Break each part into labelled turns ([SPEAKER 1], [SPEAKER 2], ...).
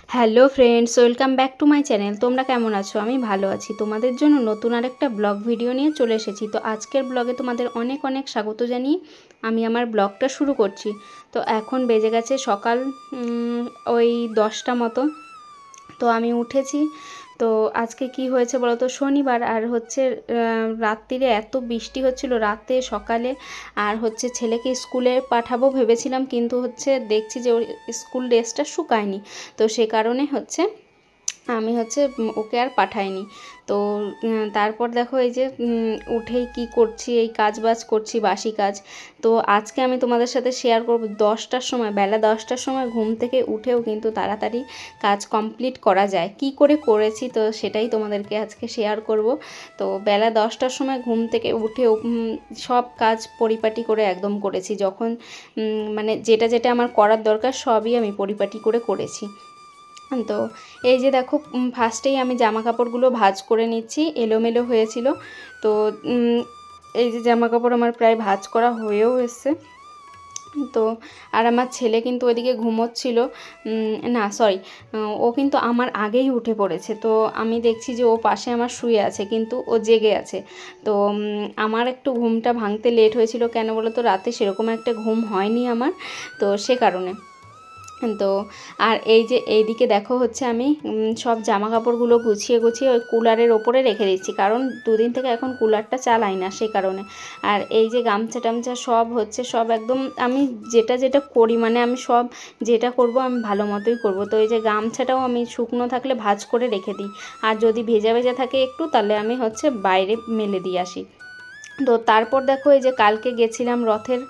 [SPEAKER 1] Hello friends, welcome back to my channel. তোমরা কেমন আছো? আমি ভালো আছি। তোমাদের জন্য নতুন আরেকটা ব্লগ ভিডিও নিয়ে চলে এসেছি। তো আজকের ব্লগে তোমাদের অনেক অনেক স্বাগত জানিয়ে আমি আমার ব্লগটা শুরু করছি। তো এখন বেজে গেছে সকাল ওই 10টা মতো। তো আমি উঠেছি। তো আজকে কি হয়েছে বলো তো, শনিবার আর হচ্ছে রাত্রিরে এত বৃষ্টি হচ্ছিল রাতে সকালে। আর হচ্ছে ছেলেকে স্কুলে পাঠাবো ভেবেছিলাম, কিন্তু হচ্ছে দেখছি যে ওর স্কুল ড্রেসটা শুকায়নি। তো সে কারণে হচ্ছে আমি হচ্ছে ওকে আর পাঠাইনি। তো তারপর দেখো এই যে উঠেই কি করছি, এই কাজ বাজ করছি, বাসি কাজ। তো আজকে আমি তোমাদের সাথে শেয়ার করব 10টার সময়, বেলা 10টার সময় ঘুম থেকে উঠেও কিন্তু তাড়াতাড়ি কাজ কমপ্লিট করা যায়, কি করে করেছি তো সেটাই তোমাদেরকে আজকে শেয়ার করব। তো বেলা 10টার সময় ঘুম থেকে উঠেও সব কাজ পরিপাটি করে একদম করেছি, যখন মানে যেটা যেটা আমার করার দরকার সবই আমি পরিপাটি করে করেছি। তো এই যে দেখো, ফার্স্টেই আমি জামা কাপড়গুলো ভাঁজ করে নিচ্ছি, এলোমেলো হয়েছিল। তো এই যে জামা কাপড় আমার প্রায় ভাঁজ করা হয়েও এসছে। তো আর আমার ছেলে কিন্তু ওইদিকে ঘুমোচ্ছিল, না সরি, ও কিন্তু আমার আগেই উঠে পড়েছে। তো আমি দেখছি যে ও পাশে আমার শুয়ে আছে, কিন্তু ও জেগে আছে। তো আমার একটু ঘুমটা ভাঙতে লেট হয়েছিল, কেন বলো তো, রাতে সেরকম একটা ঘুম হয়নি আমার, তো সে কারণে। তো আর এই যে এইদিকে দেখো হচ্ছে আমি সব জামা কাপড়গুলো গুছিয়ে গুছিয়ে ওই কুলারের ওপরে রেখে দিচ্ছি, কারণ দুদিন থেকে এখন কুলারটা চালাই না, সে কারণে। আর এই যে গামছা টামছা সব হচ্ছে, সব একদম আমি যেটা যেটা করি, মানে আমি সব যেটা করব আমি ভালো মতোই করব। তো এই যে গামছাটাও আমি শুকনো থাকলে ভাঁজ করে রেখে দিই, আর যদি ভেজা ভেজা থাকে একটু, তাহলে আমি হচ্ছে বাইরে মেলে দিয়ে আসি। তো তারপর দেখো এই যে কালকে গেছিলাম রথের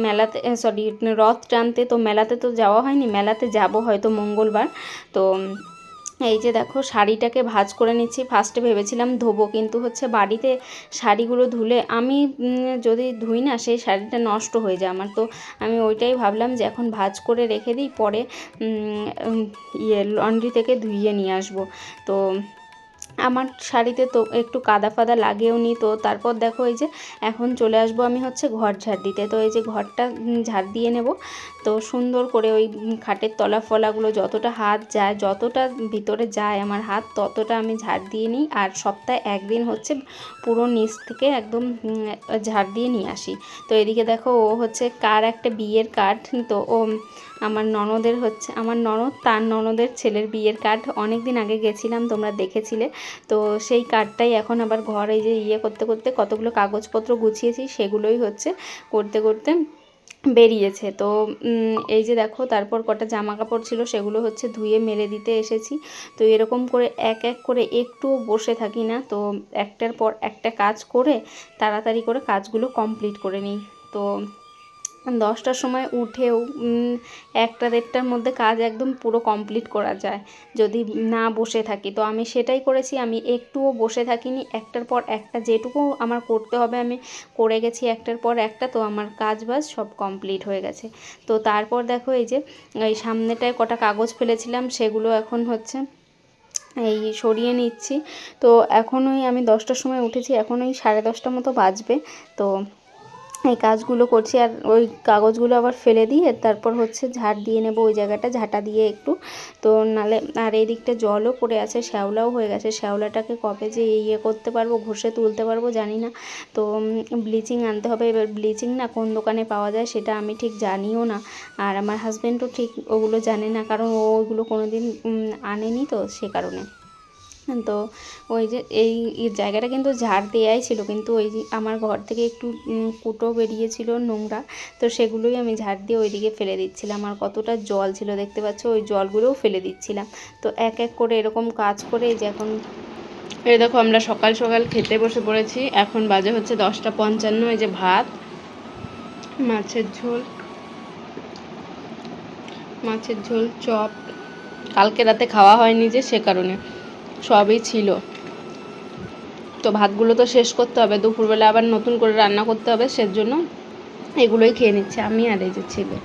[SPEAKER 1] মেলাতে, সরি, রথ টানতে। তো মেলাতে তো যাওয়া হয়নি, মেলাতে যাব হয়তো মঙ্গলবার। তো এই যে দেখো শাড়িটাকে ভাঁজ করে নিচ্ছি। ফার্স্টে ভেবেছিলাম ধোবো, কিন্তু হচ্ছে বাড়িতে শাড়িগুলো ধুলে আমি যদি ধুই না, সেই শাড়িটা নষ্ট হয়ে যায় আমার। তো আমি ওইটাই ভাবলাম যে এখন ভাঁজ করে রেখে দিই, পরে লন্ড্রি থেকে ধুইয়ে নিয়ে আসবো। তো আমার শাড়িতে তো একটু কাদা ফাদা লাগেও নি। তো তারপর দেখো এই যে এখন চলে আসবো আমি হচ্ছে ঘর ঝাড় দিতে। তো এই যে ঘরটা ঝাড় দিয়ে নেব। তো সুন্দর করে ওই খাটের তলা ফলাগুলো যতটা হাত যায়, যতটা ভিতরে যায় আমার হাত, ততটা আমি ঝাড় দিয়ে নিই। আর সপ্তাহে একদিন হচ্ছে পুরো নিচ থেকে একদম ঝাড় দিয়ে নিয়ে আসি। তো এদিকে দেখো ও হচ্ছে কার একটা বিয়ের কার্ড, তো ও আমার ননদের হচ্ছে, আমার ননদ তার ননদের ছেলের বিয়ের কার্ড অনেক দিন আগে গেছিলাম, তোমরা দেখেছিলে। তো সেই কার্ডটাই এখন আবার ঘর এই যে করতে করতে কতগুলো কাগজপত্র গুছিয়েছি, সেগুলোই হচ্ছে করতে করতে বেরিয়েছে। তো এই যে দেখো, তারপর কটা জামা কাপড় ছিল সেগুলো হচ্ছে ধুয়ে মেলে দিতে এসেছি। তো এরকম করে এক এক করে একটুও বসে থাকি না, তো একটার পর একটা কাজ করে তাড়াতাড়ি করে কাজগুলো কমপ্লিট করে নিই। তো 10টার সময় উঠেও 1টা 1:30টার মধ্যে কাজ একদম পুরো কমপ্লিট করা যায় যদি না বসে থাকি। তো আমি সেটাই করেছি, আমি একটুও বসে থাকিনি, একটার পর একটা যেটুকু আমার করতে হবে আমি করে গেছি একটার পর একটা। তো আমার কাজ বাজ সব কমপ্লিট হয়ে গেছে। তো তারপর দেখো এই যে এই সামনেটায় কটা কাগজ ফেলেছিলাম, সেগুলো এখন হচ্ছে এই সরিয়ে নিচ্ছি। তো এখনই আমি 10টার সময় উঠেছি, এখন ওই 10:30 মতো বাজবে। তো এই কাজগুলো করছি, আর ওই কাগজগুলো আবার ফেলে দিয়ে তারপর হচ্ছে ঝাড় দিয়ে নেব ওই জায়গাটা, ঝাঁটা দিয়ে একটু। তো নালে আর এই দিকটা জলও পড়ে আছে, শ্যাওলাও হয়ে গেছে, শ্যাওলাটাকে কবে যে করতে পারবো, ঘষে তুলতে পারবো জানি না। তো ব্লিচিং আনতে হবে। এবার ব্লিচিং না কোন দোকানে পাওয়া যায় সেটা আমি ঠিক জানিও না, আর আমার হাজব্যান্ডও ঠিক ওগুলো জানে না, কারণ ও ওইগুলো কোনো দিন আনেনি, তো সে কারণে। তো ওই যে এই জায়গাটা কিন্তু ঝাড় দেওয়াই ছিল, কিন্তু ওই যে আমার ঘর থেকে একটু কুটো বেরিয়েছিল নোংরা, তো সেগুলোই আমি ঝাড় দিয়ে ওইদিকে ফেলে দিচ্ছিলাম। আর কতটা জল ছিল দেখতে পাচ্ছ, ওই জলগুলোও ফেলে দিচ্ছিলাম। তো এক এক করে এরকম কাজ করে এই যে এখন এই দেখো আমরা সকাল সকাল খেতে বসে পড়েছি। এখন বাজে হচ্ছে 10টা 55। এই যে ভাত, মাছের ঝোল, মাছের ঝোল, চপ, কালকে রাতে খাওয়া হয়নি যে সে কারণে সবই ছিল। তো ভাতগুলো তো শেষ করতে হবে, দুপুরবেলা আবার নতুন করে রান্না করতে হবে, সেজন্য এগুলোই খেয়ে নিচ্ছে আমি আর এই যে ছেলে।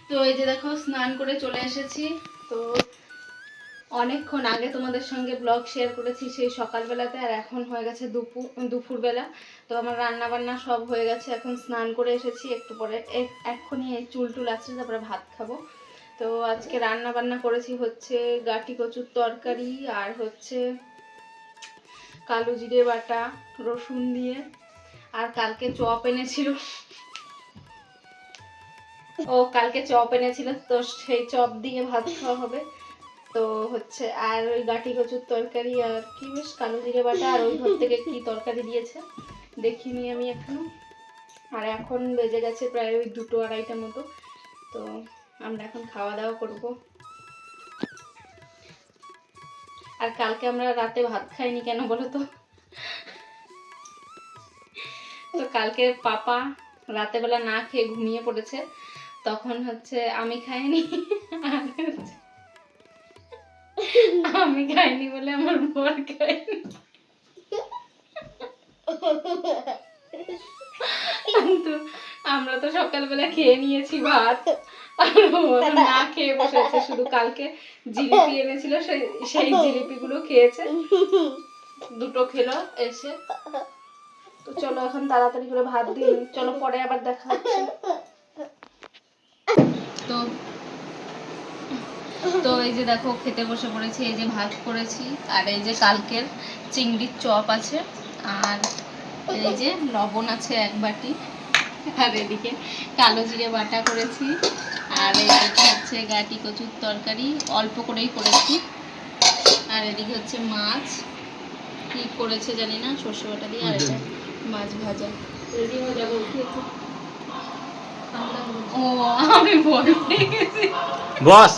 [SPEAKER 1] তো এই যে দেখো স্নান করে চলে এসেছি। তো অনেকক্ষণ আগে তোমাদের সঙ্গে ব্লগ শেয়ার করেছি সেই সকালবেলাতে, আর এখন হয়ে গেছে দুপুরবেলা। তো আমার রান্না বান্না সব হয়ে গেছে, এখন স্নান করে এসেছি, একটু পরে এক্ষুনি চুল টুল আছে, তারপরে ভাত খাবো। তো আজকে রান্না বান্না করেছি হচ্ছে গাটি কচুর তরকারি, আর হচ্ছে কালো জিরে বাটা রসুন দিয়ে, আর কালকে চপ এনেছিল, কালকে চপ এনেছিল, তো সেই চপ দিয়ে ভাত খাওয়া হবে। তো হচ্ছে আর ওই গাটি কচুর তরকারি, আর কি বেশ কালো জিরে বাটা, আর ওই ঘর থেকে কি তরকারি দিয়েছে দেখিনি আমি এখনো। আর এখন বেজে গেছে প্রায় ওই 2-2:30 মতো। তো আমরা এখন খাওয়া দাওয়া করব। আর কালকে আমরা রাতে ভাত খাইনি কেন বলো তো? তো কালকে পাপা রাতে বেলা না খেয়ে ঘুমিয়ে পড়েছে, তখন হচ্ছে আমি খাইনি, আর আমি খাইনি বলে আমার বর খাইনি। তো আমরা তো সকালবেলা খেয়ে নিয়েছি ভাত, আর না খেয়ে বসেছে, শুধু কালকে জিলিপি এনেছিল সেই জিলিপিগুলো খেয়েছে, 2টো খেলো এসে। তো চলো এখন তাড়াতাড়ি করে ভাত দিই, চলো পরে আবার দেখা হচ্ছে। তো তো এই যে দেখো খেতে বসে পড়েছি, এই যে ভাত করেছি, আর এই যে কালকের চিংড়ির চপ আছে, আর এই যে লবণ আছে 1 বাটি, আর এদিকে কালো জিরে বাটা করেছি, আর এদিকে হচ্ছে গাটি কচুর তরকারি অল্প করেই করেছি, আর এদিকে হচ্ছে মাছ কি করেছে জানি না, সর্ষে বাটা দিয়ে, আর এটা মাছ ভাজা। রেডি হয়ে যাবো, ও আমি বলে গেছি বস।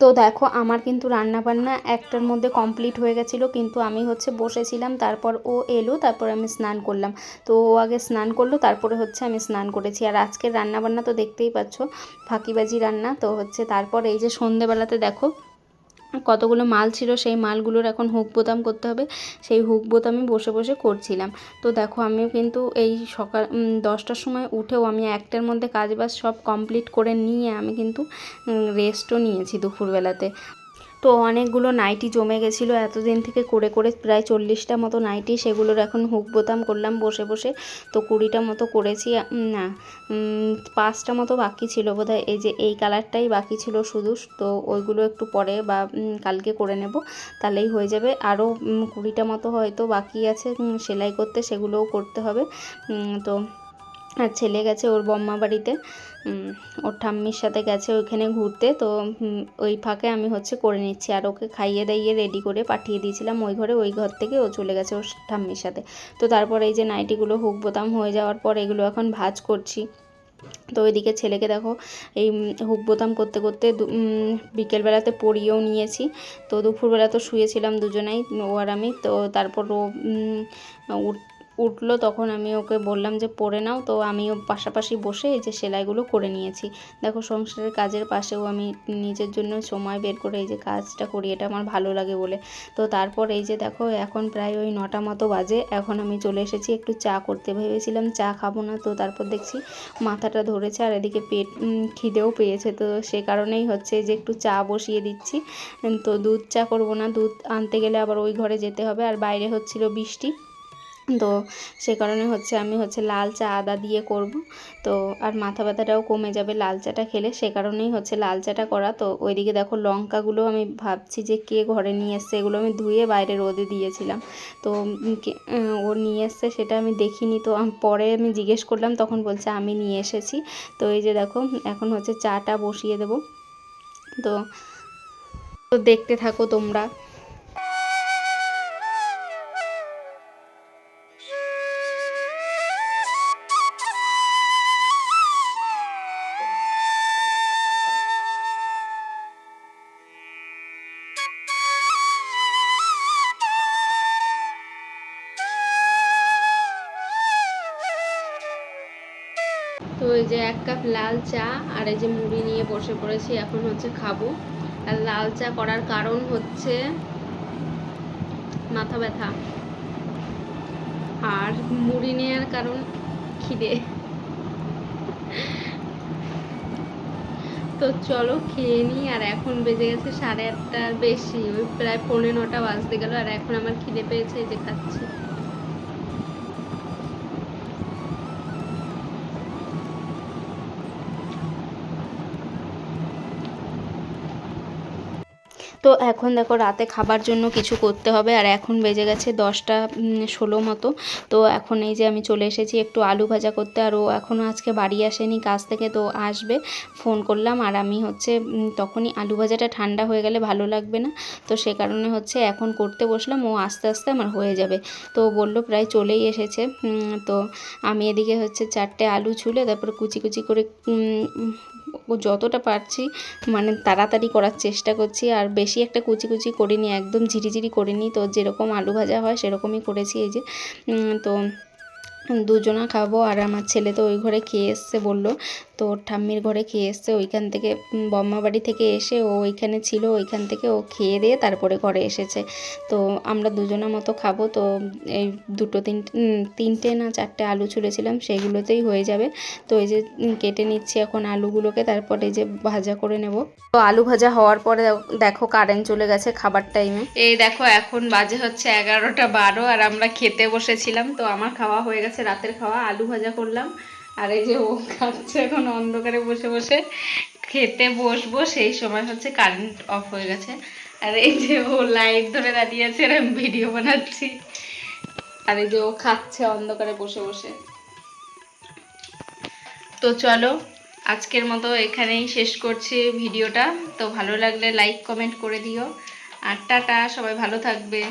[SPEAKER 1] তো দেখো আমার কিন্তু রান্না বান্না 1টার মধ্যে কমপ্লিট হয়ে গেছিলো, কিন্তু আমি হচ্ছে বসেছিলাম, তারপর ও এলো, তারপর আমি স্নান করলাম। তো ও আগে স্নান করলো, তারপরে হচ্ছে আমি স্নান করেছি। আর আজকের রান্না বান্না তো দেখতেই পাচ্ছ, ফাঁকিবাজি রান্না। তো হচ্ছে তারপর এই যে সন্ধেবেলাতে দেখো কতগুলো মাল ছিল, সেই মালগুলোর এখন হুক বোতাম করতে হবে, সেই হুক বোতামই বসে বসে করছিলাম। তো দেখো আমিও কিন্তু এই সকাল 10টার সময় উঠেও আমি 1টার মধ্যে কাজবাজ সব কমপ্লিট করে নিয়ে আমি কিন্তু রেস্টও নিয়েছি দুপুরবেলাতে। তো অনেকগুলো নাইটি জমে গেছিলো এতদিন থেকে করে করে, প্রায় 40টা মতো নাইটি, সেগুলোর এখন হুক বোতাম করলাম বসে বসে। তো 20টা মতো করেছি, না 5টা মতো বাকি ছিল বোধহয়, এই যে এই কালারটাই বাকি ছিল শুধু। তো ওইগুলো একটু পরে বা কালকে করে নেব, তাহলেই হয়ে যাবে। আরও 20টা মতো হয়তো বাকি আছে সেলাই করতে, সেগুলোও করতে হবে। তো আর ছেলে গেছে ওর বম্মা বাড়িতে, ওর ঠাম্মির সাথে গেছে ওইখানে ঘুরতে। তো ওই ফাঁকে আমি হচ্ছে করে নিচ্ছি, আর ওকে খাইয়ে দাইয়ে রেডি করে পাঠিয়ে দিয়েছিলাম ওই ঘরে, ওই ঘর থেকে ও চলে গেছে ওর ঠাম্মির সাথে। তো তারপর এই যে নাইটিগুলো হুক বোতাম হয়ে যাওয়ার পর এগুলো এখন ভাঁজ করছি। তো ওইদিকে ছেলেকে দেখো এই হুক বোতাম করতে করতে বিকেলবেলাতে পরিয়েও নিয়েছি। তো দুপুরবেলা তো শুয়েছিলাম দুজনেই, ও আর আমি। তো তারপর ও উঠলো, তখন আমি ওকে বললাম যে পরে নাও। তো আমিও পাশাপাশি বসে এই যে সেলাইগুলো করে নিয়েছি। দেখো সংসারের কাজের পাশেও আমি নিজের জন্য সময় বের করে এই যে কাজটা করি, এটা আমার ভালো লাগে বলে। তো তারপর এই যে দেখো এখন প্রায় ওই 9টা মতো বাজে, এখন আমি চলে এসেছি একটু চা করতে। ভেবেছিলাম চা খাবো না, তো তারপর দেখছি মাথাটা ধরেছে, আর এদিকে পেট খিদেও পেয়েছে, তো সে কারণেই হচ্ছে যে একটু চা বসিয়ে দিচ্ছি। তো দুধ চা করবো না, দুধ আনতে গেলে আবার ওই ঘরে যেতে হবে, আর বাইরে হচ্ছিল বৃষ্টি। তো সে কারণে হচ্ছে আমি হচ্ছে লাল চা আদা দিয়ে করব। তো আর মাথা ব্যথাটাও কমে যাবে লাল চাটা খেলে, সে কারণেই হচ্ছে লাল চাটা করা। তো ওইদিকে দেখো লঙ্কাগুলো আমি ভাবছি যে কে ঘরে নিয়ে এসছে, এগুলো আমি ধুয়ে বাইরে রোদে দিয়েছিলাম। তো ও নিয়ে এসছে সেটা আমি দেখিনি, তো পরে আমি জিজ্ঞেস করলাম, তখন বলছে আমি নিয়ে এসেছি। তো এই যে দেখো এখন হচ্ছে চাটা বসিয়ে দেব। তো দেখতে থাকো তোমরা। তো এই যে 1 কাপ লাল চা আর এই যে মুড়ি নিয়ে বসে পড়েছি, এখন হচ্ছে খাবো। আর লাল চা করার কারণ হচ্ছে মাথা ব্যথা, আর মুড়ি নেওয়ার কারণ খিদে। তো চলো খেয়ে নিই। আর এখন বেজে গেছে 8:30টার বেশি, ওই প্রায় 9:45 বাজতে গেল। আর এখন আমার খিদে পেয়েছে, এই যে খাচ্ছি। তো এখন দেখো রাতে খাবার জন্য কিছু করতে হবে। আর এখন বেজে গেছে 10টা 16 মতো। তো এখন এই যে আমি চলে এসেছি একটু আলু ভাজা করতে। আর ও এখনও আজকে বাড়ি আসেনি কাজ থেকে, তো আসবে, ফোন করলাম। আর আমি হচ্ছে তখনই আলু ভাজাটা ঠান্ডা হয়ে গেলে ভালো লাগবে না, তো সে কারণে হচ্ছে এখন করতে বসলাম। ও আস্তে আস্তে আমার হয়ে যাবে। তো বললো প্রায় চলেই এসেছে। তো আমি এদিকে হচ্ছে 4টে আলু ছুলে তারপর কুচি কুচি করে যতটা পারছি মানে তাড়াতাড়ি করার চেষ্টা করছি। আর বেশি একটা কুচি কুচি করিনি, একদম ঝিরিঝিরি করিনি। তো যেরকম আলু ভাজা হয় সেরকমই করেছি। এই যে তো দুজনা খাবো। আর আমার ছেলে তো ওই ঘরে খেয়ে এসছে, বললো তো ওর ঠাম্মির ঘরে খেয়ে এসছে ওইখান থেকে, বম্মা বাড়ি থেকে এসে ও ওইখানে ছিল, ওইখান থেকে ও খেয়ে দিয়ে তারপরে ঘরে এসেছে। তো আমরা দুজনের মতো খাবো। তো এই তিনটে না 4টে আলু ছুলেছিলাম, সেগুলোতেই হয়ে যাবে। তো এই যে কেটে নিচ্ছি এখন আলুগুলোকে, তারপরে এই যে ভাজা করে নেব। তো আলু ভাজা হওয়ার পরে দেখো কারেন্ট চলে গেছে খাবার টাইমে। এই দেখো এখন বাজে হচ্ছে 11টা 12, আর আমরা খেতে বসেছিলাম। তো আমার খাওয়া হয়ে গেছে, রাতের খাওয়া, আলু ভাজা করলাম। আর এই যে ও খাচ্ছে এখন অন্ধকারে বসে বসে। খেতে বসবো সেই সময় হচ্ছে কারেন্ট অফ হয়ে গেছে। আর এই যে ও লাইট ধরে দাঁড়িয়ে আছে আর আমি ভিডিও বানাচ্ছি। আর এই যে ও খাচ্ছে অন্ধকারে বসে বসে। তো চলো আজকের মতো এখানেই শেষ করছি ভিডিওটা। তো ভালো লাগলে লাইক কমেন্ট করে দিও। আর টাটা, সবাই ভালো থাকবে।